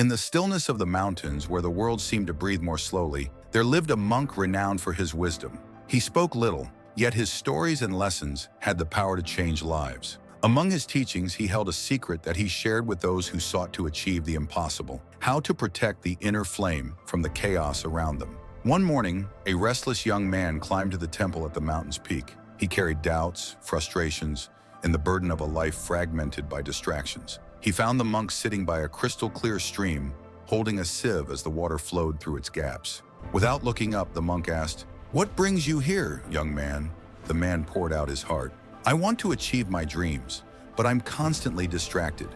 In the stillness of the mountains, where the world seemed to breathe more slowly, there lived a monk renowned for his wisdom. He spoke little, yet his stories and lessons had the power to change lives. Among his teachings, he held a secret that he shared with those who sought to achieve the impossible: how to protect the inner flame from the chaos around them. One morning, a restless young man climbed to the temple at the mountain's peak. He carried doubts, frustrations, and the burden of a life fragmented by distractions. He found the monk sitting by a crystal-clear stream, holding a sieve as the water flowed through its gaps. Without looking up, the monk asked, "What brings you here, young man?" The man poured out his heart. "I want to achieve my dreams, but I'm constantly distracted.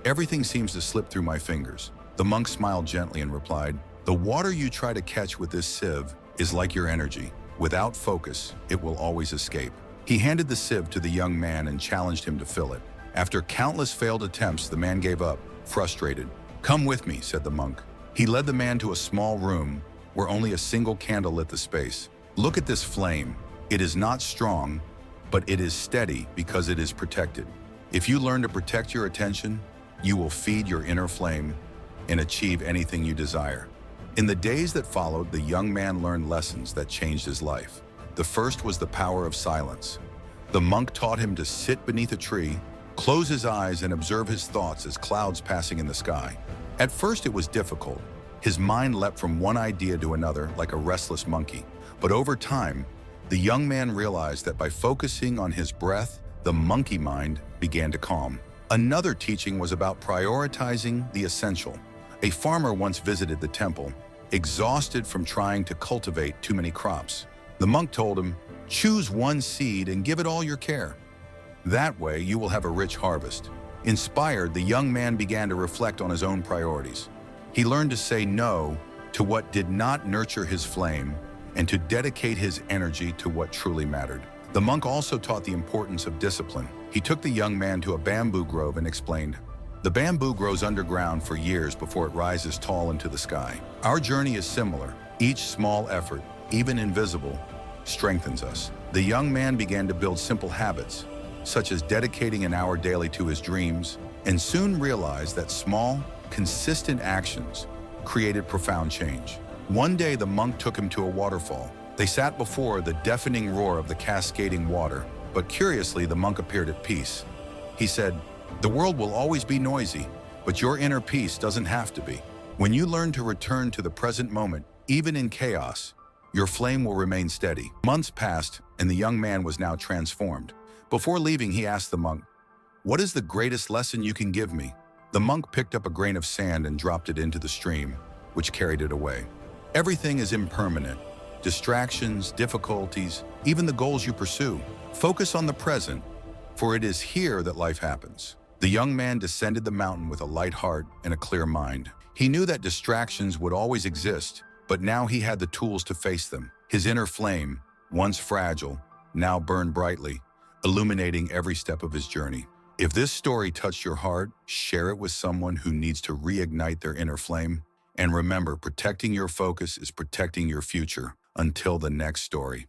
Everything seems to slip through my fingers." The monk smiled gently and replied, "The water you try to catch with this sieve is like your energy. Without focus, it will always escape." He handed the sieve to the young man and challenged him to fill it. After countless failed attempts, the man gave up, frustrated. "Come with me," said the monk. He led the man to a small room where only a single candle lit the space. "Look at this flame. It is not strong, but it is steady because it is protected. If you learn to protect your attention, you will feed your inner flame and achieve anything you desire." In the days that followed, the young man learned lessons that changed his life. The first was the power of silence. The monk taught him to sit beneath a tree, close his eyes, and observe his thoughts as clouds passing in the sky. At first it was difficult. His mind leapt from one idea to another like a restless monkey. But over time, the young man realized that by focusing on his breath, the monkey mind began to calm. Another teaching was about prioritizing the essential. A farmer once visited the temple, exhausted from trying to cultivate too many crops. The monk told him, "Choose one seed and give it all your care. That way you will have a rich harvest." Inspired, the young man began to reflect on his own priorities. He learned to say no to what did not nurture his flame and to dedicate his energy to what truly mattered. The monk also taught the importance of discipline. He took the young man to a bamboo grove and explained, "The bamboo grows underground for years before it rises tall into the sky. Our journey is similar. Each small effort, even invisible, strengthens us." The young man began to build simple habits, such as dedicating an hour daily to his dreams, and soon realized that small, consistent actions created profound change. One day, the monk took him to a waterfall. They sat before the deafening roar of the cascading water, but curiously, the monk appeared at peace. He said, "The world will always be noisy, but your inner peace doesn't have to be. When you learn to return to the present moment, even in chaos, your flame will remain steady." Months passed, and the young man was now transformed. Before leaving, he asked the monk, "What is the greatest lesson you can give me?" The monk picked up a grain of sand and dropped it into the stream, which carried it away. Everything is impermanent. Distractions, difficulties, even the goals you pursue. Focus on the present, for it is here that life happens. The young man descended the mountain with a light heart and a clear mind. He knew that distractions would always exist, but now he had the tools to face them. His inner flame, once fragile, now burned brightly, illuminating every step of his journey. If this story touched your heart, share it with someone who needs to reignite their inner flame. And remember, protecting your focus is protecting your future. Until the next story.